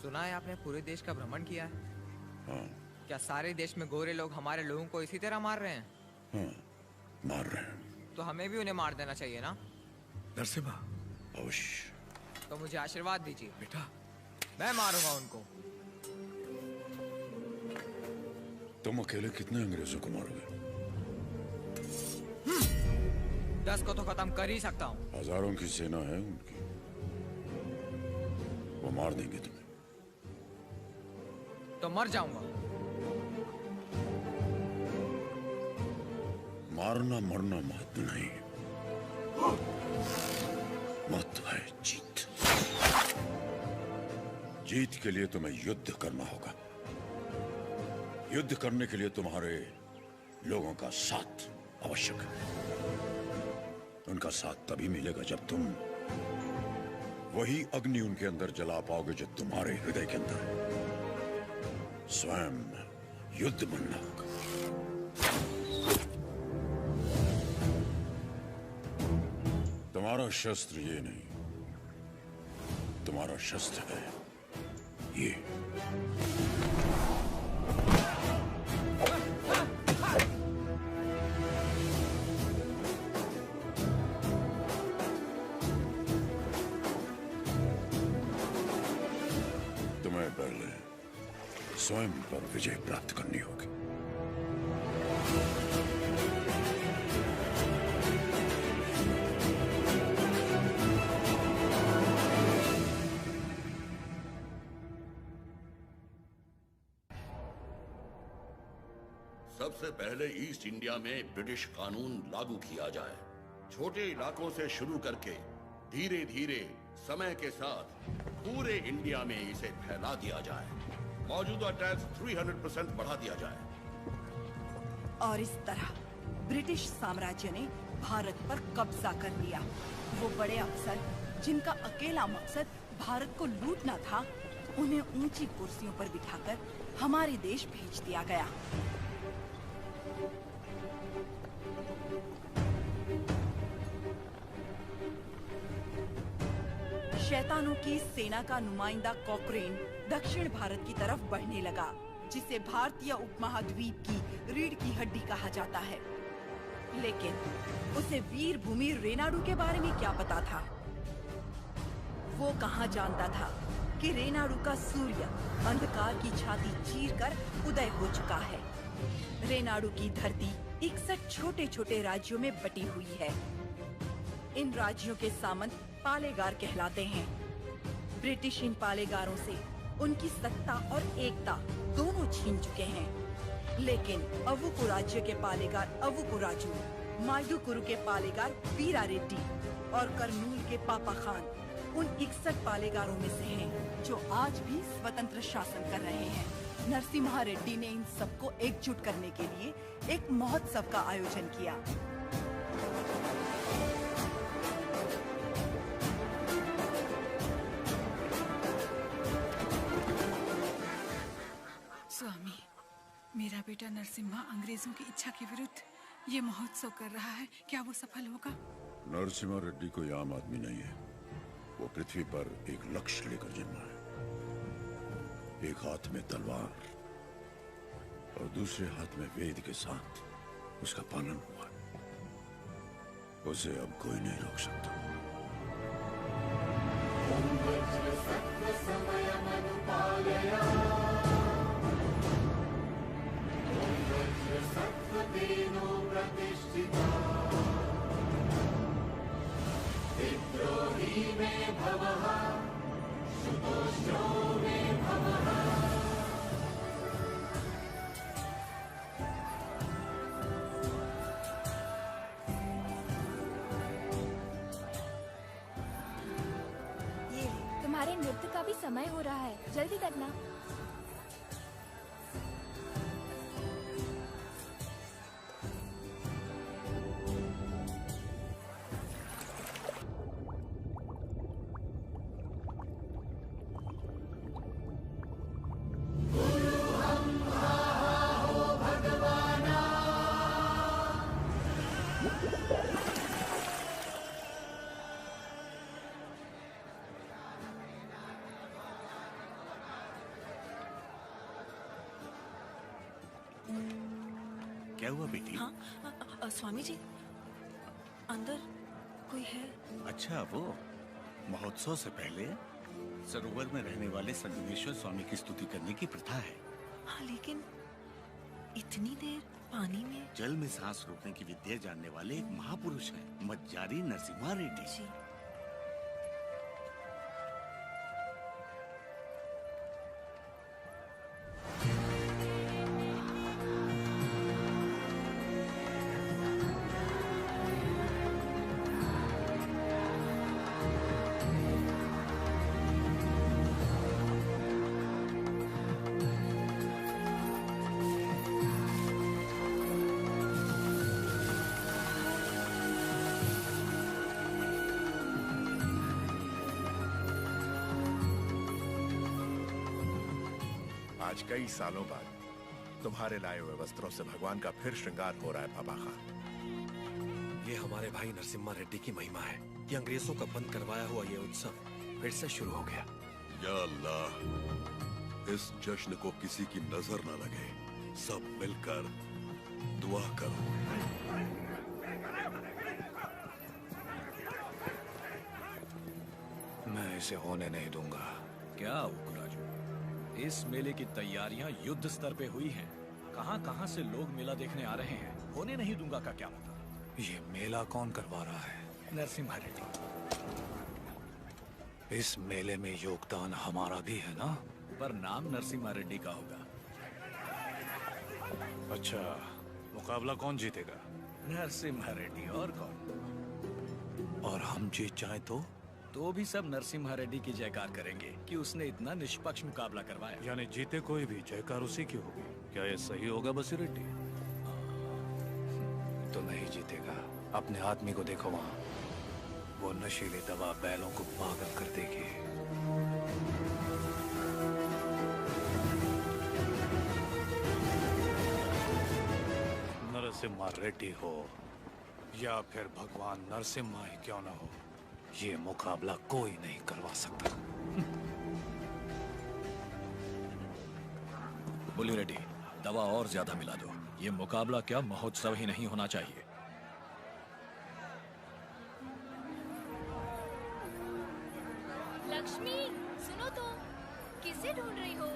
सुना है आपने पूरे देश का भ्रमण किया है। हाँ। क्या सारे देश में गोरे लोग हमारे लोगों को इसी तरह मार रहे हैं? हाँ, मार रहे हैं। तो हमें भी उन्हें मार देना चाहिए ना? नरसिम्हा, अवश्य। तो मुझे आशीर्वाद दीजिए, बेटा। मैं मारूंगा उनको। तुम अकेले कितने अंग्रेजों को मारोगे? 10 को तो खत्म कर ही सकता हूँ। हजारों की सेना है उनकी, वो मार देंगे तुम्हें। तो मर जाऊंगा। मारना मरना महत्व नहीं, महत्व है जीत। जीत के लिए तुम्हें युद्ध करना होगा। युद्ध करने के लिए तुम्हारे लोगों का साथ आवश्यक है। उनका साथ तभी मिलेगा जब तुम वही अग्नि उनके अंदर जला पाओगे जो तुम्हारे हृदय के अंदर है। स्वयं युद्ध बनना होगा। तुम्हारा शस्त्र ये नहीं, तुम्हारा शस्त्र है ये। तुम्हें पहले स्वयं पर विजय प्राप्त करनी होगी। सबसे पहले ईस्ट इंडिया में ब्रिटिश कानून लागू किया जाए। छोटे इलाकों से शुरू करके धीरे धीरे समय के साथ पूरे इंडिया में इसे फैला दिया जाए। मौजूदा टैक्स 300% बढ़ा दिया जाए। और इस तरह ब्रिटिश साम्राज्य ने भारत पर कब्जा कर लिया। वो बड़े अफसर जिनका अकेला मकसद भारत को लूटना था, उन्हें ऊंची कुर्सियों पर बिठाकर हमारे देश भेज दिया गया। शैतानों की सेना का नुमाइंदा कॉकरेन दक्षिण भारत की तरफ बढ़ने लगा, जिसे भारतीय उपमहाद्वीप की रीढ़ की हड्डी कहा जाता है। लेकिन उसे वीर भूमि रेनाडू के बारे में क्या पता था? वो कहाँ जानता था कि रेनाडू का सूर्य अंधकार की छाती चीरकर उदय हो चुका है। रेनाडू की धरती 61 छोटे छोटे राज्यों में बटी हुई है। इन राज्यों के सामंत पालेगार कहलाते हैं। ब्रिटिश इन पालेगारों से उनकी सत्ता और एकता दोनों छीन चुके हैं। लेकिन अवुकु राज्य के पालेगार अवुकु राजू, माइदुकुरु के पालेगार वीरा रेड्डी और कर्नूल के पापा खान उन 61 पालेगारों में से हैं, जो आज भी स्वतंत्र शासन कर रहे हैं। नरसिम्हा रेड्डी ने इन सबको एकजुट करने के लिए एक महोत्सव का आयोजन किया। स्वामी, मेरा बेटा नरसिम्हा अंग्रेजों की इच्छा के विरुद्ध ये महोत्सव कर रहा है। क्या वो सफल होगा? नरसिम्हा रेड्डी कोई आम आदमी नहीं है। वो पृथ्वी पर एक लक्ष्य लेकर जन्मा है। एक हाथ में तलवार और दूसरे हाथ में वेद के साथ उसका पालन हुआ। उसे अब कोई नहीं रोक सकता। विद्रोही में भवः, शुतोष्णो में भवः। ये तुम्हारे नृत्य का भी समय हो रहा है, जल्दी करना। क्या हुआ बेटी? हाँ, स्वामी जी, अंदर कोई है? अच्छा, वो महोत्सव से पहले सरोवर में रहने वाले संगमेश्वर स्वामी की स्तुति करने की प्रथा है। हाँ, लेकिन इतनी देर पानी में? जल में सांस रोकने की विद्या जानने वाले एक महापुरुष हैं, मज्जारी नरसिम्हा रेड्डी जी। आज कई सालों बाद तुम्हारे लाए हुए वस्त्रों से भगवान का फिर श्रृंगार हो रहा है बाबा खान। ये हमारे भाई नरसिम्हा रेड्डी की महिमा है कि अंग्रेजों का बंद करवाया हुआ ये उत्सव फिर से शुरू हो गया। या अल्लाह, इस जश्न को किसी की नजर न लगे, सब मिलकर दुआ करो। मैं इसे होने नहीं दूंगा। क्या उकराजू, इस मेले की तैयारियां युद्ध स्तर पे हुई हैं। कहां-कहां से लोग मेला देखने आ रहे हैं। होने नहीं दूंगा का क्या मतलब? ये मेला कौन करवा रहा है? नरसिम्हा रेड्डी। इस मेले में योगदान हमारा भी है ना? पर नाम नरसिम्हा रेड्डी का होगा। अच्छा, मुकाबला कौन जीतेगा? नरसिम्हा रेड्डी, और कौन? और हम जीत जाए तो भी सब नरसिम्हा रेड्डी की जयकार करेंगे कि उसने इतना निष्पक्ष मुकाबला करवाया। यानी जीते कोई भी जयकार उसी की होगी। क्या ये सही होगा बसी रेड्डी? तो नहीं जीतेगा। अपने आदमी को देखो वहाँ, वो नशीली दवा बैलों को पागल कर देगी। नरसिम्हा रेड्डी हो या फिर भगवान नरसिम्हा ही क्यों ना हो, ये मुकाबला कोई नहीं करवा सकता। बोली रेड्डी, दवा और ज्यादा मिला दो। ये मुकाबला क्या महोत्सव ही नहीं होना चाहिए। लक्ष्मी, सुनो तो, किसे ढूंढ रही हो?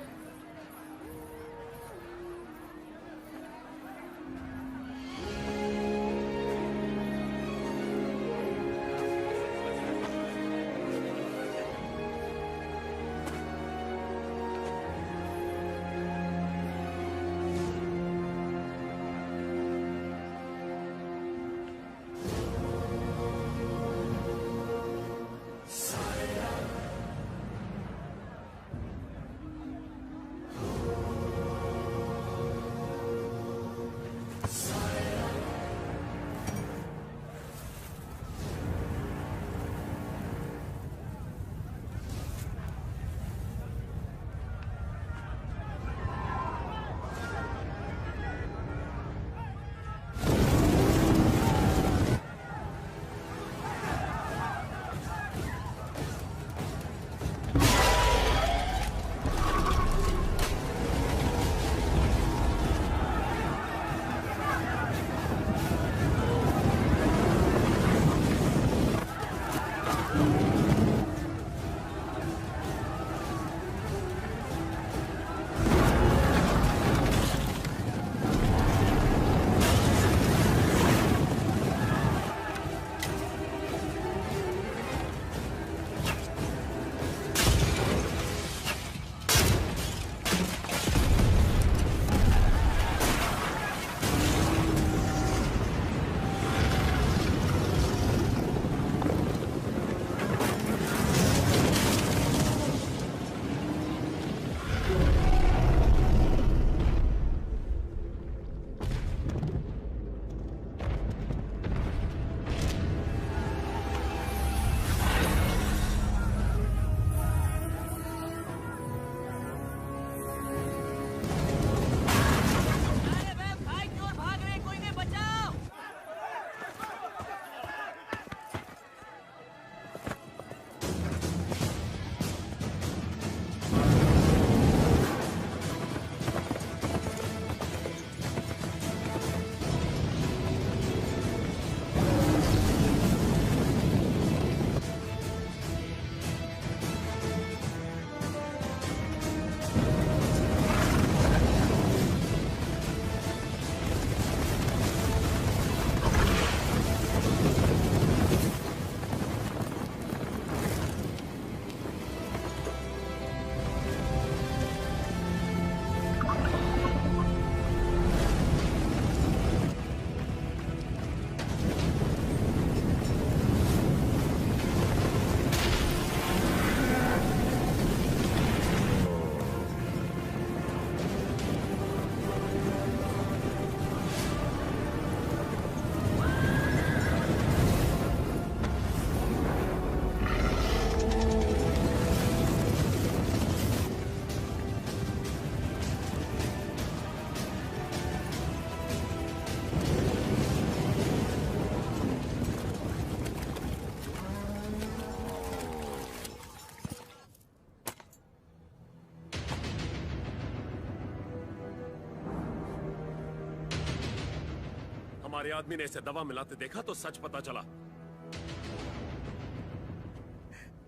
हमारे आदमी ने इसे दवा मिलाते देखा तो सच पता चला।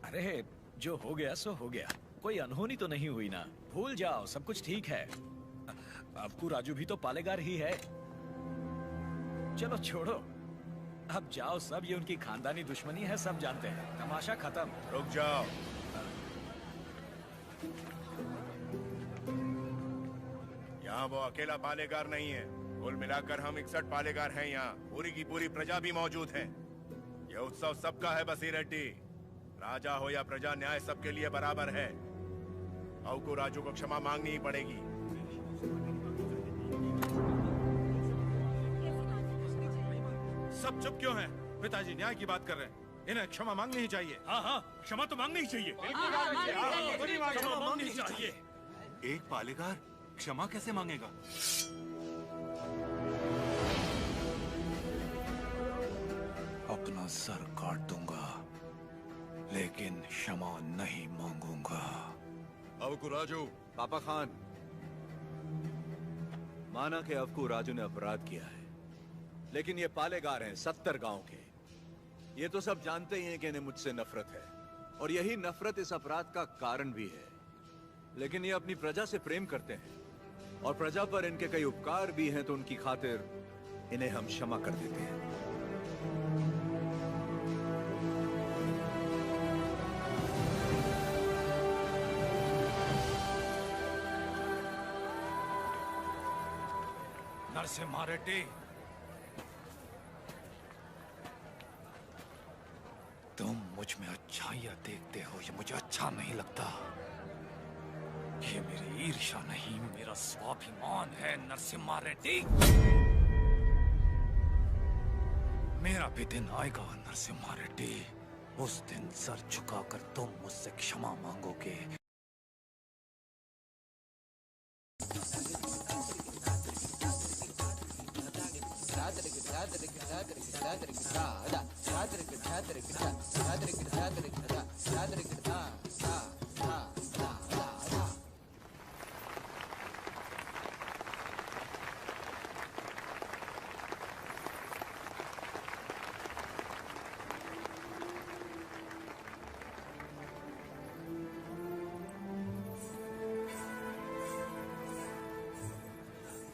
अरे जो हो गया सो हो गया, कोई अनहोनी तो नहीं हुई ना। भूल जाओ, सब कुछ ठीक है। आपको राजू भी तो पालेगार ही है। चलो छोड़ो, अब जाओ सब, ये उनकी खानदानी दुश्मनी है, सब जानते हैं। तमाशा खत्म। रुक जाओ। यहाँ वो अकेला पालेगार नहीं है, कुल मिलाकर हम 61 पालेगार हैं यहाँ। पूरी की पूरी प्रजा भी मौजूद है। यह उत्सव सबका है बसी रेड्डी। राजा हो या प्रजा, न्याय सबके लिए बराबर है। औ को राजू को क्षमा मांगनी ही पड़ेगी। सब चुप क्यों हैं? पिताजी न्याय की बात कर रहे हैं, इन्हें क्षमा मांगनी ही चाहिए। हाँ हाँ, क्षमा तो मांगनी ही चाहिए। क्षमा मांगनी ही चाहिए। एक पालेगार क्षमा कैसे मांगेगा? अपना सर काट दूंगा, लेकिन क्षमा नहीं मांगूंगा। अवकू राजू। पापा खान, माना कि अवकू राजू ने अपराध किया है, लेकिन ये पालेगार हैं 70 गांव के। ये तो सब जानते ही हैं कि इन्हें मुझसे नफरत है, और यही नफरत इस अपराध का कारण भी है। लेकिन ये अपनी प्रजा से प्रेम करते हैं, और प्रजा पर इनके कई उपकार भी हैं, तो उनकी खातिर इन्हें हम क्षमा कर देते हैं। नरसिम्हा रेड्डी, तुम मुझ में अच्छाइयां देखते हो, ये मुझे अच्छा नहीं लगता। ये मेरी ईर्ष्या नहीं, मेरा स्वाभिमान है नरसिम्हा रेड्डी। मेरा भी दिन आएगा नरसिम्हा रेड्डी, उस दिन सर झुकाकर तुम मुझसे क्षमा मांगोगे।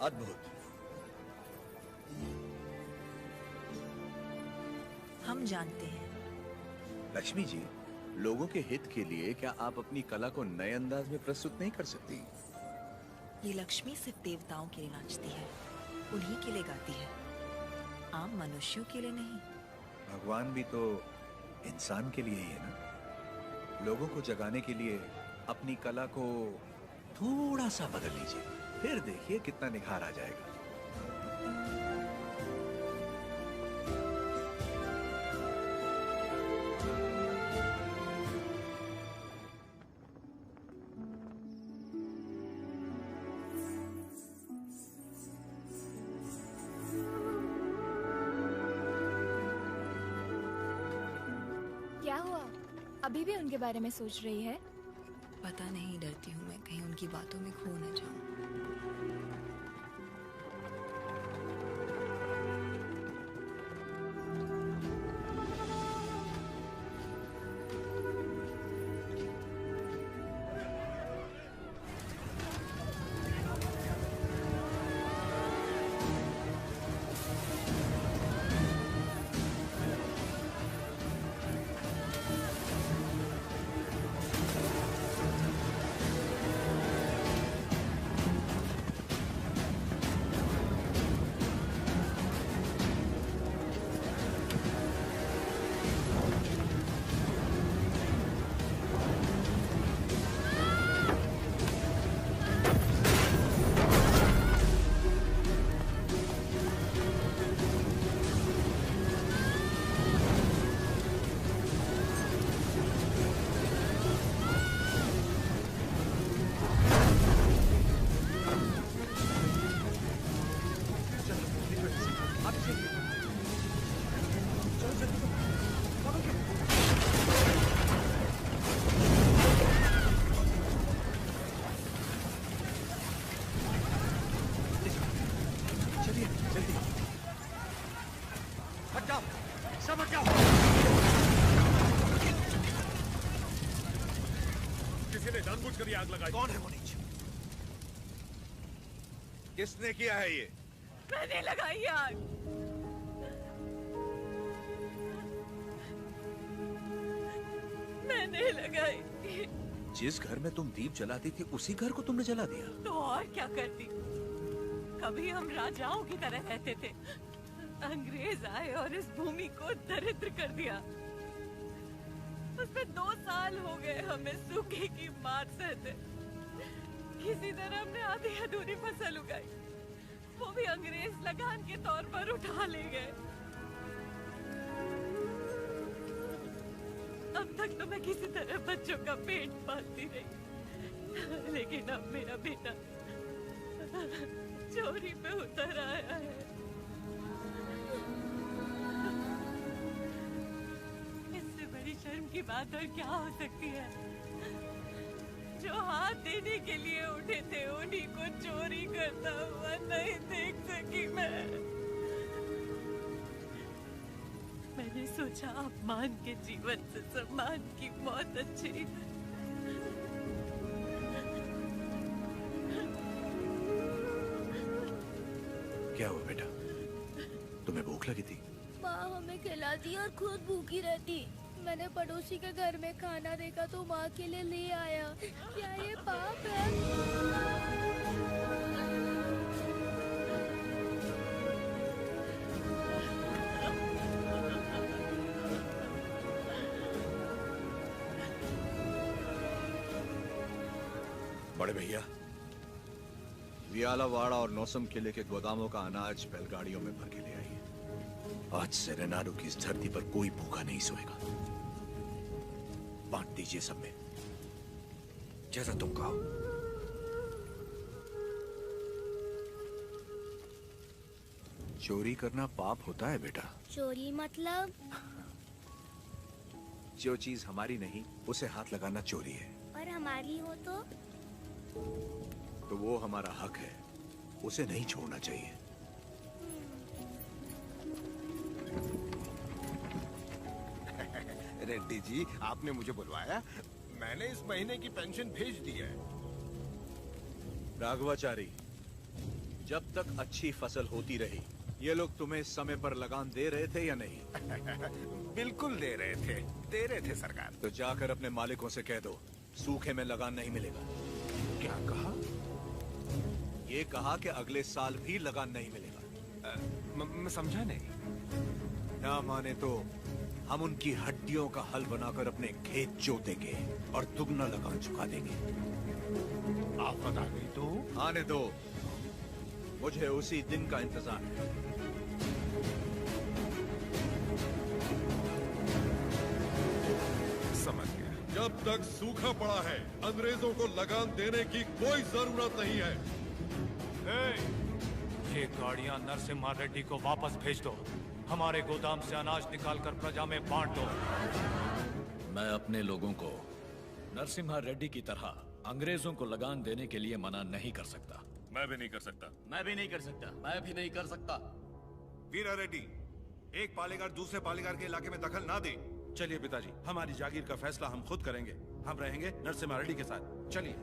अद्भुत। हम जानते हैं। लक्ष्मी जी, लोगों के हित के लिए क्या आप अपनी कला को नए अंदाज में प्रस्तुत नहीं कर सकती? ये लक्ष्मी सिर्फ देवताओं के लिए नाचती है, उन्हीं के लिए गाती है, आम मनुष्यों के लिए नहीं। भगवान भी तो इंसान के लिए ही है ना। लोगों को जगाने के लिए अपनी कला को थोड़ा सा बदल लीजिए, फिर देखिए कितना निखार आ जाएगा। क्या हुआ? अभी भी उनके बारे में सोच रही है? पता नहीं, डरती हूँ मैं कहीं उनकी बातों में खो न जाऊं। क्षमा क्या? किसी ने जानबूझकर ये आग लगाई। कौन है वो नीच? किसने किया है ये? मैंने लगाई आग। मैंने लगाई। जिस घर में तुम दीप जलाती थी उसी घर को तुमने जला दिया? तो और क्या करती? कभी हम राजाओं की तरह रहते थे, अंग्रेज आए और इस भूमि को दरिद्र कर दिया। उसमें 2 साल हो गए हमें सूखे की मार सहते। किसी तरह हमने आधी अधूरी फसल उगाई, वो भी अंग्रेज लगान के तौर पर उठा ले गए। अब तक तो मैं किसी तरह बच्चों का पेट पालती रही, लेकिन अब मेरा बेटा चोरी पे उतर आया है। इससे बड़ी शर्म की बात और क्या हो सकती है? जो हाथ देने के लिए उठे थे उन्हीं को चोरी करता हुआ नहीं देख सकी मैं। मैंने सोचा अपमान के जीवन से सम्मान की मौत अच्छी है। क्या हुआ बेटा? तुम्हें भूख लगी थी? माँ हमें खिलाती और खुद भूखी रहती। मैंने पड़ोसी के घर में खाना देखा तो माँ के लिए ले आया। क्या ये पाप है? बड़े भैया, वियालावाड़ा और नौसम किले के गोदामों का अनाज बैलगाड़ियों में भर के ले आइए। आज से रेनाडू की इस धरती पर कोई भूखा नहीं सोएगा। बांट दीजिए सब में, जैसा तुम कहो। चोरी करना पाप होता है बेटा। चोरी मतलब? जो चीज हमारी नहीं उसे हाथ लगाना चोरी है। और हमारी हो तो वो हमारा हक है, उसे नहीं छोड़ना चाहिए। रेड्डी जी, आपने मुझे बुलवाया? मैंने इस महीने की पेंशन भेज दी है। राघवाचारी, जब तक अच्छी फसल होती रही ये लोग तुम्हें समय पर लगान दे रहे थे या नहीं? बिल्कुल दे रहे थे सरकार। तो जाकर अपने मालिकों से कह दो सूखे में लगान नहीं मिलेगा। क्या कहा? ये कहा कि अगले साल भी लगान नहीं मिलेगा। मैं समझा नहीं। ना माने तो हम उनकी हड्डियों का हल बनाकर अपने खेत जोतेंगे और दुगना लगान चुका देंगे। आफत आ गई तो? आने दो, मुझे उसी दिन का इंतजार है। समझ गया। जब तक सूखा पड़ा है अंग्रेजों को लगान देने की कोई जरूरत नहीं है। ये गाड़ियां नरसिम्हा रेड्डी को वापस भेज दो। हमारे गोदाम से अनाज निकालकर प्रजा में बांट दो। मैं अपने लोगों को नरसिम्हा रेड्डी की तरह अंग्रेजों को लगान देने के लिए मना नहीं कर सकता। मैं भी नहीं कर सकता। मैं भी नहीं कर सकता। मैं भी नहीं कर सकता। वीरा रेड्डी, एक पालेगार दूसरे पालेगार के इलाके में दखल ना दे। चलिए पिताजी, हमारी जागीर का फैसला हम खुद करेंगे। हम रहेंगे नरसिम्हा रेड्डी के साथ। चलिए।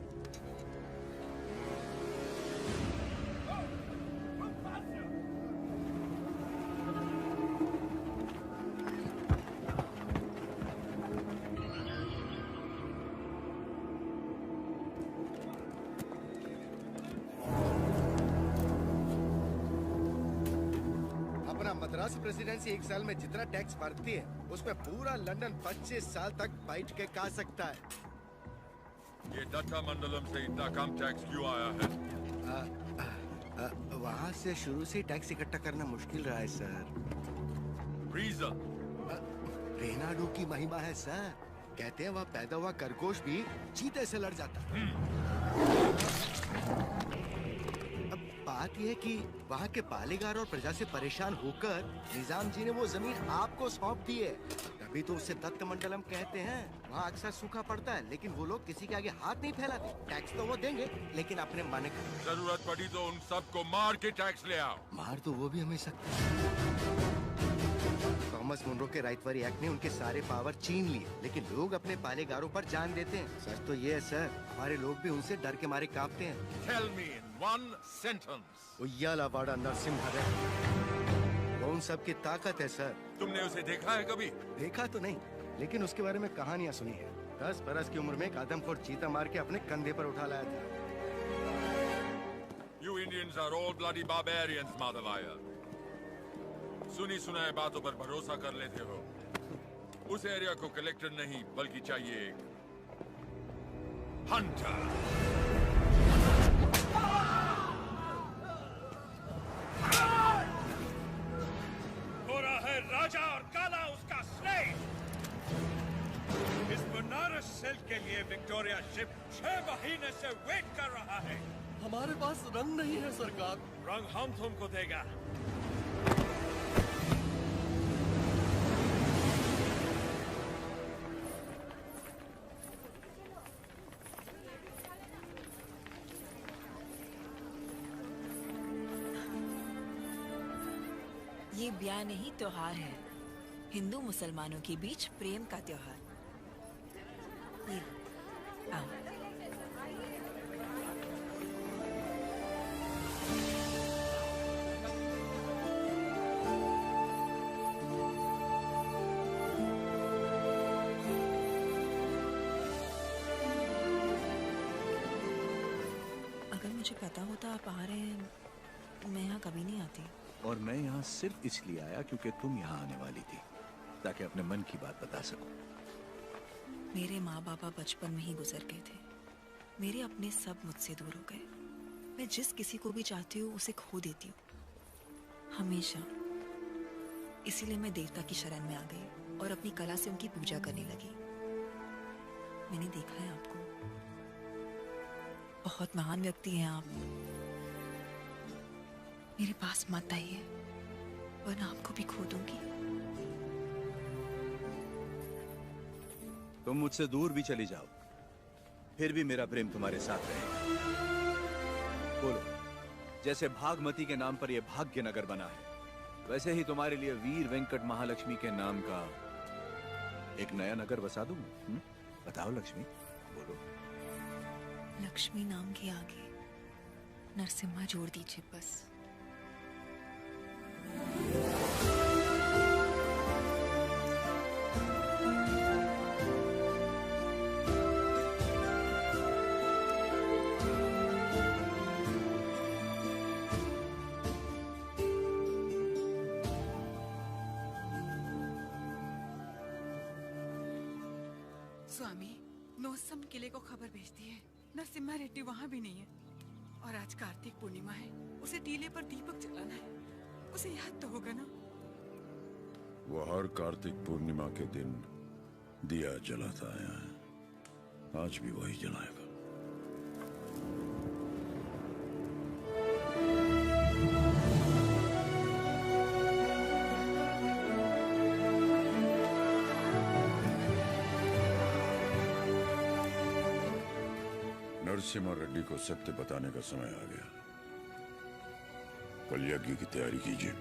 मद्रास प्रेसिडेंसी एक साल में जितना टैक्स भरती है उसमें पूरा लंदन 25 साल तक बैठ के खा सकता है। ये दत्ता मंडलम से इतना कम टैक्स क्यों आया है? वहाँ से शुरू से टैक्स इकट्ठा करना मुश्किल रहा है सर। रीजन? रेनाडू की महिमा है सर। कहते हैं वह पैदा हुआ खरगोश भी चीते से लड़ जाता है। बात यह है कि वहाँ के पालेगार और प्रजा से परेशान होकर निजाम जी ने वो जमीन आपको सौंप दी है। तभी तो उसे दत्त मंडलम कहते हैं। वहाँ अक्सर सूखा पड़ता है लेकिन वो लोग किसी के आगे हाथ नहीं फैलाते। टैक्स तो वो देंगे लेकिन अपने मन का। जरूरत पड़ी तो उन सबको मार के टैक्स ले आओ। मार तो वो भी हमें सकते हैं। थॉमस मुनरो के राइटवरी एक्ट ने उनके सारे पावर छीन लिए, लेकिन लोग अपने पालेगारों पर जान देते हैं। सच तो ये है सर, हमारे लोग भी उनसे डर के मारे कांपते हैं। Tell me in one sentence. उయ్యాలవాడ Narasimha Reddy, वो उन सब की ताकत है सर। तुमने उसे देखा है कभी? देखा तो नहीं, लेकिन उसके बारे में कहानियां सुनी है। 10 बरस की उम्र में एक आदमखोर चीता मार के अपने कंधे पर उठा लाया था। You Indians are all bloody barbarians, Madhavaya. सुनी सुनाए बातों पर भरोसा कर लेते हो। उस एरिया को कलेक्टर नहीं बल्कि चाहिए एक हंटर। गोरा है राजा और काला उसका स्लेव। इस बनारस सिल्क के लिए विक्टोरिया शिप 6 महीने से वेट कर रहा है। हमारे पास रंग नहीं है सरकार। रंग हम तुमको देगा। ये ब्याह नहीं त्योहार है, हिंदू मुसलमानों के बीच प्रेम का त्योहार। ये आओ। अगर मुझे पता होता आप आ रहे हैं, मैं यहाँ कभी नहीं आती। और मैं यहाँ सिर्फ इसलिए आया क्योंकि तुम यहाँ आने वाली थी, ताकि अपने मन की बात बता सकूं। मेरे माँ बाप बचपन में ही गुजर गए थे। मेरे अपने सब मुझसे दूर हो गए। मैं जिस किसी को भी चाहती हूँ उसे खो देती हूँ, हमेशा। इसीलिए मैं देवता की शरण में आ गई और अपनी कला से उनकी पूजा करने लगी। मैंने देखा है आपको, बहुत महान व्यक्ति हैं आप। मेरे पास मत आइए, वरना आपको भी खो दूंगी। तुम मुझसे दूर भी चली जाओ, फिर भी मेरा प्रेम तुम्हारे साथ रहेगा। बोलो, जैसे भागमती के नाम पर यह भाग्य नगर बना है, वैसे ही तुम्हारे लिए वीर वेंकट महालक्ष्मी के नाम का एक नया नगर बसा दूं। बताओ लक्ष्मी, बोलो। लक्ष्मी नाम के आगे नरसिम्हा जोड़ दीजिए बस। स्वामी, नोसम किले को खबर भेजती है, नरसिम्हा रेड्डी वहाँ भी नहीं है। और आज कार्तिक पूर्णिमा है, उसे टीले पर दीपक जलाना है। उसे याद तो होगा ना? वो हर कार्तिक पूर्णिमा के दिन दिया जलाता आया है, आज भी वही जलाएगा। नरसिम्हा रेड्डी को सत्य बताने का समय आ गया। कल यज्ञ की तैयारी कीजिए।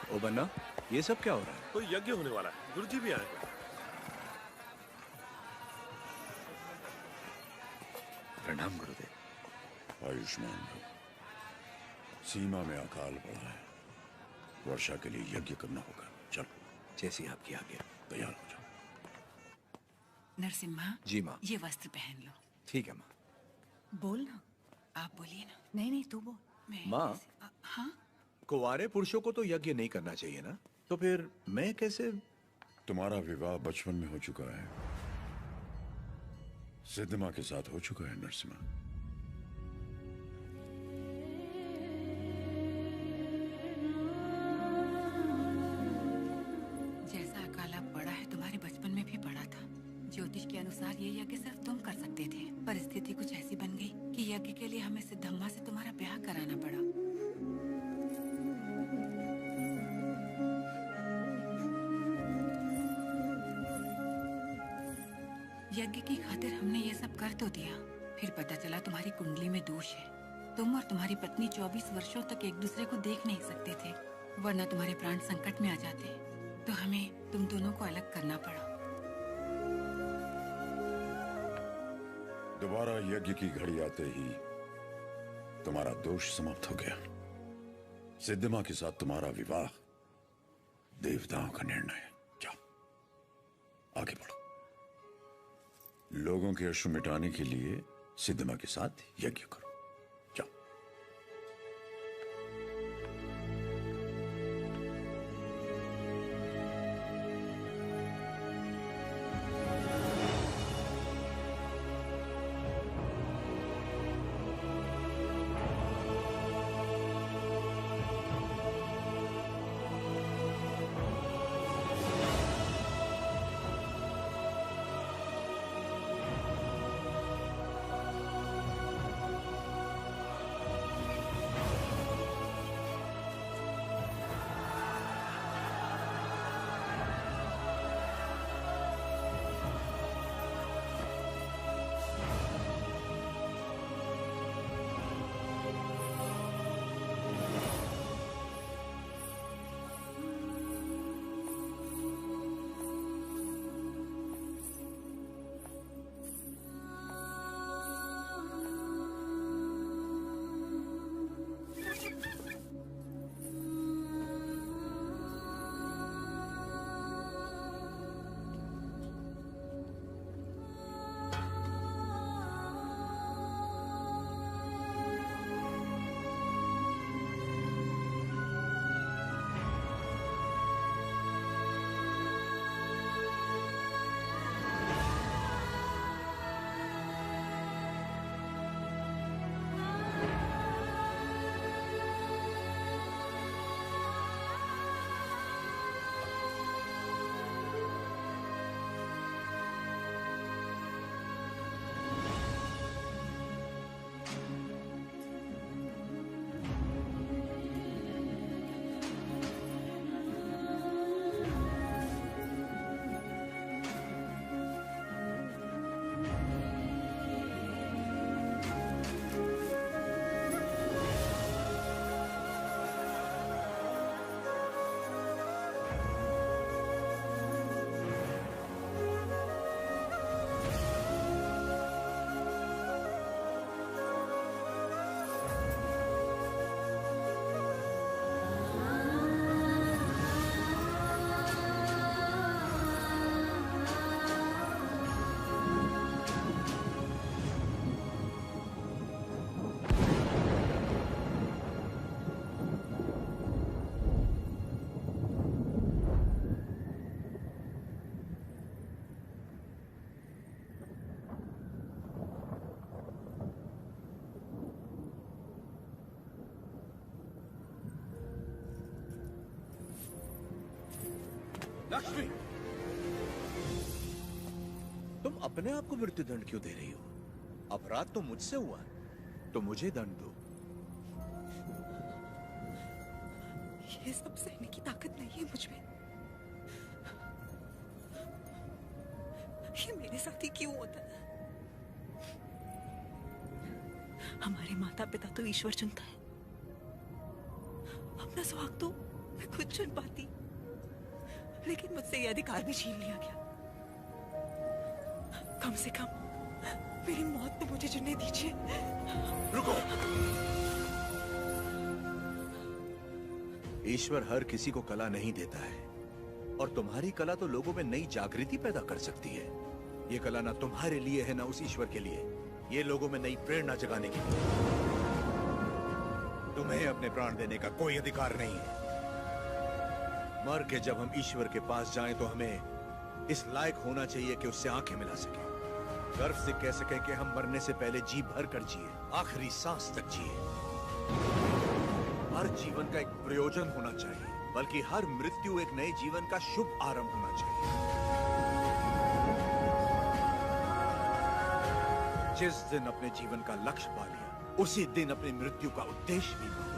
ओ बन्ना, ये सब क्या हो रहा है? कोई यज्ञ होने वाला है, गुरुजी भी आए। प्रणाम गुरुदेव। आयुष्मान भव। सीमा में अकाल पड़ा है, वर्षा के लिए यज्ञ करना होगा। चलो। जैसी आपकी आज्ञा। तैयार हो जाओ। नरसिम्हा जी माँ। ये वस्त्र पहन लो। ठीक है माँ। बोल ना, आप बोलिए ना। नहीं तू बोल। माँ, हाँ? कुंवारे पुरुषों को तो यज्ञ नहीं करना चाहिए ना, तो फिर मैं कैसे? तुम्हारा विवाह बचपन में हो चुका है, सिद्धमा के साथ हो चुका है नरसिम्हा। जैसा अकाला पड़ा है, तुम्हारे बचपन में भी पड़ा था। ज्योतिष के अनुसार ये यज्ञ सिर्फ तुम कर सकते थे। परिस्थिति कुछ ऐसी बन गई कि यज्ञ के लिए हमें सिद्धम्मा से तुम्हारा ब्याह कराना पड़ा। यज्ञ की खातिर हमने ये सब कर तो दिया, फिर पता चला तुम्हारी कुंडली में दोष है। तुम और तुम्हारी पत्नी 24 वर्षों तक एक दूसरे को देख नहीं सकते थे, वरना तुम्हारे प्राण संकट में आ जाते। तो हमें तुम दोनों को अलग करना पड़ा। दोबारा यज्ञ की घड़ी आते ही तुम्हारा दोष समाप्त हो गया। सिद्धिमा के साथ तुम्हारा विवाह देवताओं का निर्णय है। जाओ आगे बढ़ो। लोगों के अश्रु मिटाने के लिए सिद्धिमा के साथ यज्ञ करो। लक्ष्मी, तुम अपने आप को मृत्युदंड क्यों दे रही हो? अपराध तो मुझसे हुआ, तो मुझे दंड दो। ये सब सहने की ताकत नहीं है मुझ में। ये मेरे साथ ही क्यों होता है? हमारे माता पिता तो ईश्वर चुनता है, अपना सुहाग तो मैं खुद चुन पाती, लेकिन मुझसे ये अधिकार भी छीन लिया गया। कम से कम मेरी मौत तो मुझे चुनने दीजिए। रुको। ईश्वर हर किसी को कला नहीं देता है, और तुम्हारी कला तो लोगों में नई जागृति पैदा कर सकती है। ये कला ना तुम्हारे लिए है ना उस ईश्वर के लिए, ये लोगों में नई प्रेरणा जगाने की। तुम्हें अपने प्राण देने का कोई अधिकार नहीं है। मर के जब हम ईश्वर के पास जाएं तो हमें इस लायक होना चाहिए कि उससे आंखें मिला सके, गर्व से कह सके कि हम मरने से पहले जी भर कर जिए, आखिरी सांस तक जिए। हर जीवन का एक प्रयोजन होना चाहिए, बल्कि हर मृत्यु एक नए जीवन का शुभ आरंभ होना चाहिए। जिस दिन अपने जीवन का लक्ष्य पा लिया, उसी दिन अपनी मृत्यु का उद्देश्य भी पा लिया।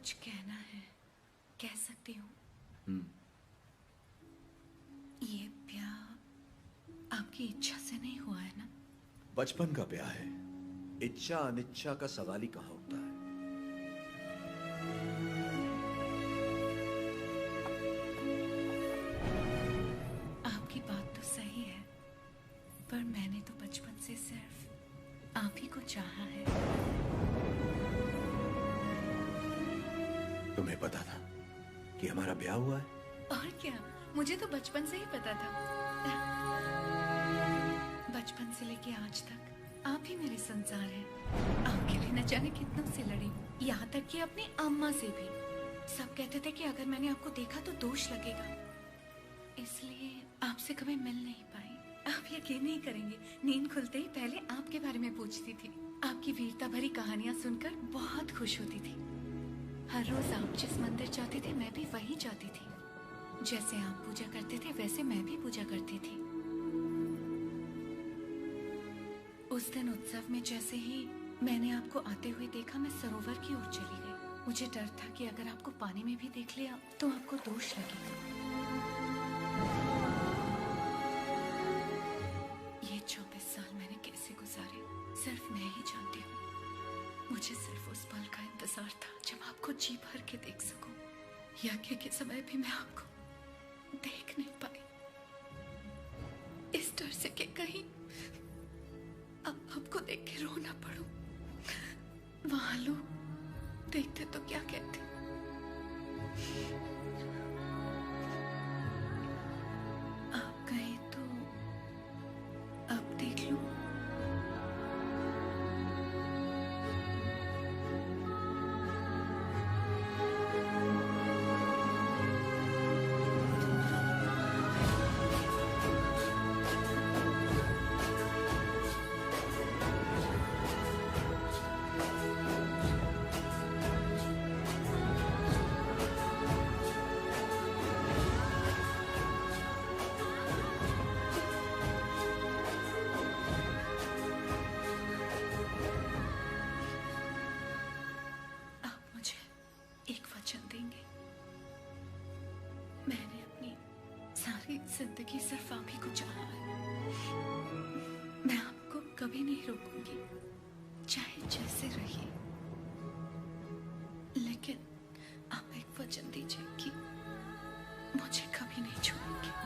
कुछ कहना है, कह सकती हूँ। ये ब्याह आपकी इच्छा से नहीं हुआ है ना? बचपन का ब्याह है, इच्छा अनिच्छा का सवाल ही कहाँ होता है। आपकी बात तो सही है, पर मैंने तो बचपन से सिर्फ आप ही को चाहा है। तुम्हें पता था कि हमारा ब्याह हुआ है? और क्या, मुझे तो बचपन से ही पता था। बचपन से लेके आज तक आप ही मेरे संसार हैं। आपके लिए न जाने कितनों से लड़ी हूँ, यहाँ तक कि अपनी अम्मा से भी। सब कहते थे कि अगर मैंने आपको देखा तो दोष लगेगा, इसलिए आपसे कभी मिल नहीं पाई। आप यकीन नहीं करेंगे, नींद खुलते ही पहले आपके बारे में पूछती थी। आपकी वीरता भरी कहानियां सुनकर बहुत खुश होती थी। हर रोज आप जिस मंदिर जाते थे मैं भी वहीं जाती थी। जैसे आप पूजा करते थे वैसे मैं भी पूजा करती थी। उस दिन उत्सव में जैसे ही मैंने आपको आते हुए देखा, मैं सरोवर की ओर चली गई। मुझे डर था कि अगर आपको पानी में भी देख लिया तो आपको दोष लगेगा। ये 24 साल मैंने कैसे गुजारे सिर्फ मैं ही जानती हूँ। मुझे सिर्फ उस पल का इंतजार था जब आपको जी भर के देख सकूं। यज्ञ के समय भी मैं आपको देख नहीं पाई, इस डर से कि कहीं आपको देख के रो ना पड़ूं। वहां लोग देखते तो क्या कहते। आप कहें तो अब देख लूं। जिंदगी सिर्फ आप ही को चाहा है। मैं आपको कभी नहीं रोकूंगी, चाहे जैसे रहिए, लेकिन आप एक वचन दीजिए कि मुझे कभी नहीं छोड़ेंगे।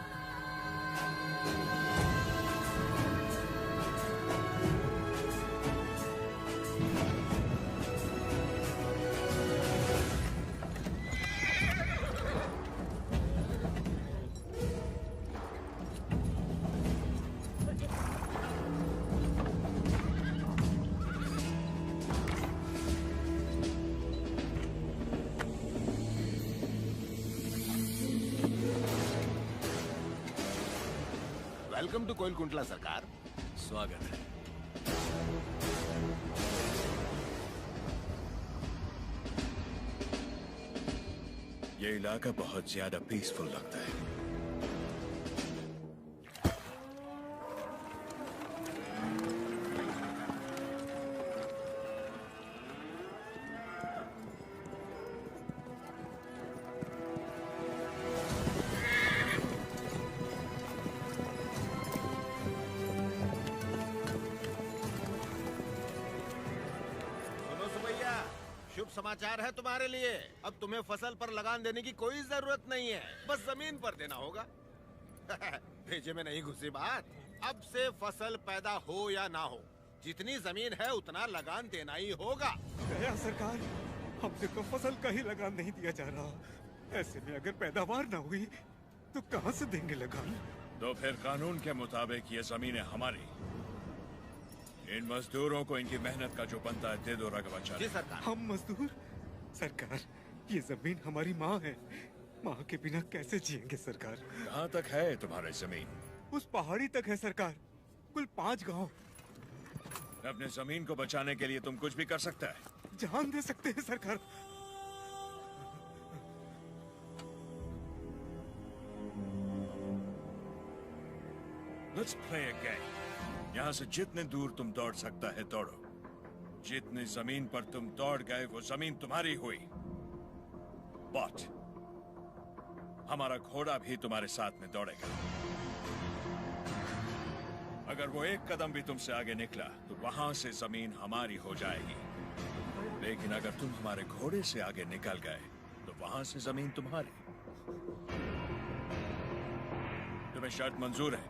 वेलकम टू कोइलकुंटला सरकार। स्वागत है। ये इलाका बहुत ज्यादा पीसफुल लगता है। समाचार है तुम्हारे लिए। अब तुम्हें फसल पर लगान देने की कोई जरूरत नहीं है, बस जमीन पर देना होगा। भेजे में नहीं घुसी बात। अब से फसल पैदा हो या ना हो, जितनी जमीन है उतना लगान देना ही होगा। गया सरकार, हमसे तो फसल का ही लगान नहीं दिया जा रहा। ऐसे में अगर पैदावार ना हुई तो कहां से देंगे लगान? तो फिर कानून के मुताबिक ये जमीनें हमारी। इन मजदूरों को इनकी मेहनत का जो बनता है दे दो राघवाचार्य। जी सरकार। हम मजदूर? सरकार, ये जमीन हमारी माँ है। माँ के बिना कैसे जिएंगे सरकार? कहाँ तक है तुम्हारी जमीन? उस पहाड़ी तक है सरकार, कुल 5 गांव। अपने जमीन को बचाने के लिए तुम कुछ भी कर सकता है। जान दे सकते हैं सरकार। Let's play a game. यहाँ से जितने दूर तुम दौड़ सकता है दौड़ो। जितनी जमीन पर तुम दौड़ गए वो जमीन तुम्हारी हुई। बॉट। हमारा घोड़ा भी तुम्हारे साथ में दौड़ेगा। अगर वो एक कदम भी तुमसे आगे निकला तो वहां से जमीन हमारी हो जाएगी। लेकिन अगर तुम हमारे घोड़े से आगे निकल गए तो वहां से जमीन तुम्हारी। तुम्हें शर्त मंजूर है?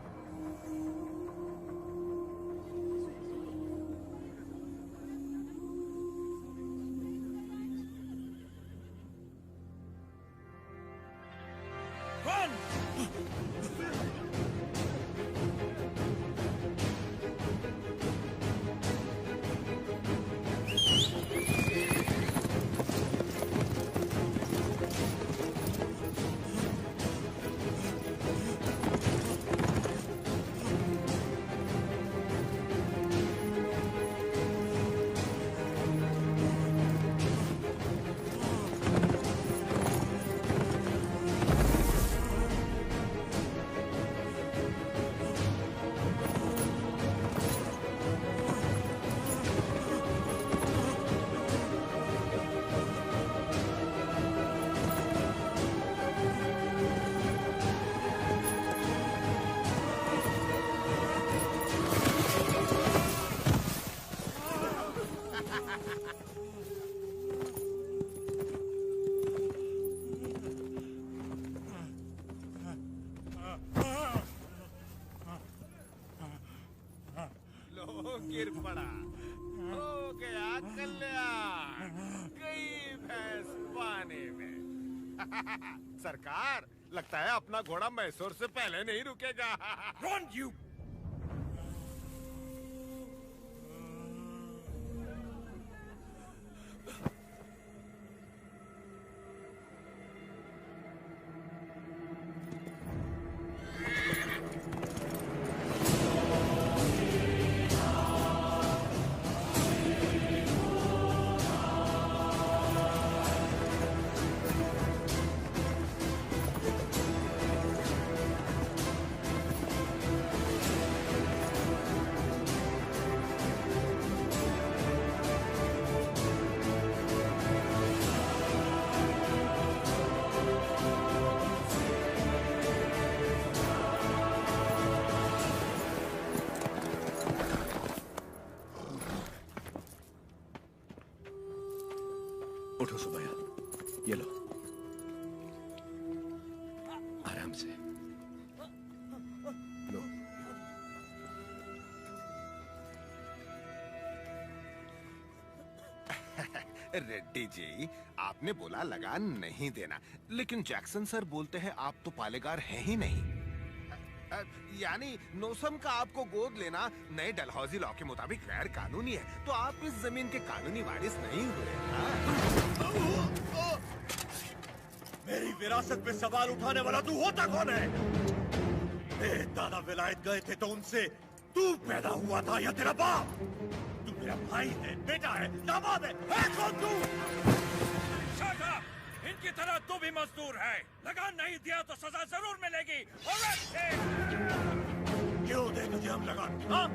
गिर पड़ा। हो गया कल्याण, गई भैंस पानी में। सरकार, लगता है अपना घोड़ा मैसूर से पहले नहीं रुकेगा। Run, you! उठो सुबैया, ये लो, आराम से लो। रेड्डी जी, आपने बोला लगान नहीं देना, लेकिन जैक्सन सर बोलते हैं आप तो पालेगार हैं ही नहीं। यानी नोसम का आपको गोद लेना नए डलहौजी लॉ के मुताबिक गैर कानूनी है, तो आप इस जमीन के कानूनी वारिस नहीं हुए। मेरी विरासत पे सवाल उठाने वाला तू होता कौन है? मेरे दादा विलायत गए थे तो उनसे तू पैदा हुआ था या तेरा बाप? तू मेरा भाई है, बेटा है, दामाद है कौन तू? शाका, इनकी तरह तू भी मजदूर है। लगान नहीं दिया तो सजा जरूर मिलेगी। क्यों दे तुझे हम लगान? हाँ?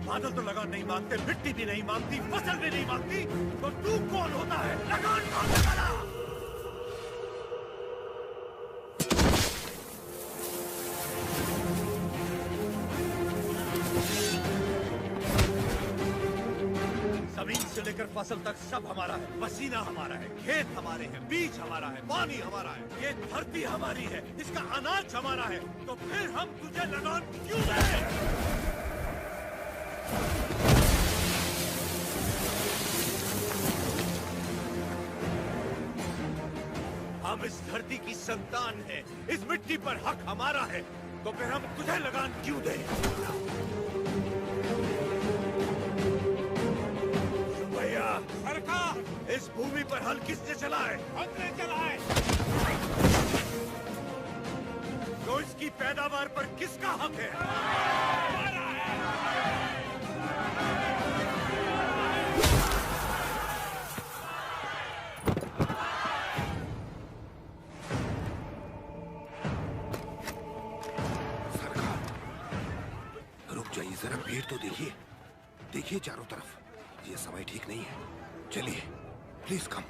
बादल तो लगान नहीं मांगते, मिट्टी भी नहीं मांगती, फसल भी नहीं मांगती, तो तू कौन होता है? लगान मांगने वाला? जमीन से लेकर फसल तक सब हमारा है। पसीना हमारा है, खेत हमारे हैं, बीज हमारा है, पानी हमारा है, ये धरती हमारी है, इसका अनाज हमारा है। तो फिर हम तुझे लगान क्यों दें? हम इस धरती की संतान हैं, इस मिट्टी पर हक हमारा है, तो फिर हम तुझे लगान क्यों दें? सरकार, इस भूमि पर हल किसने चला है? हमने चला है। तो इसकी पैदावार पर किसका हक है? हमारा है। सरकार, रुक जाइए जरा, भीड़ तो देखिए, देखिए चारों तरफ, ये समय ठीक नहीं है। चलिए, प्लीज कम।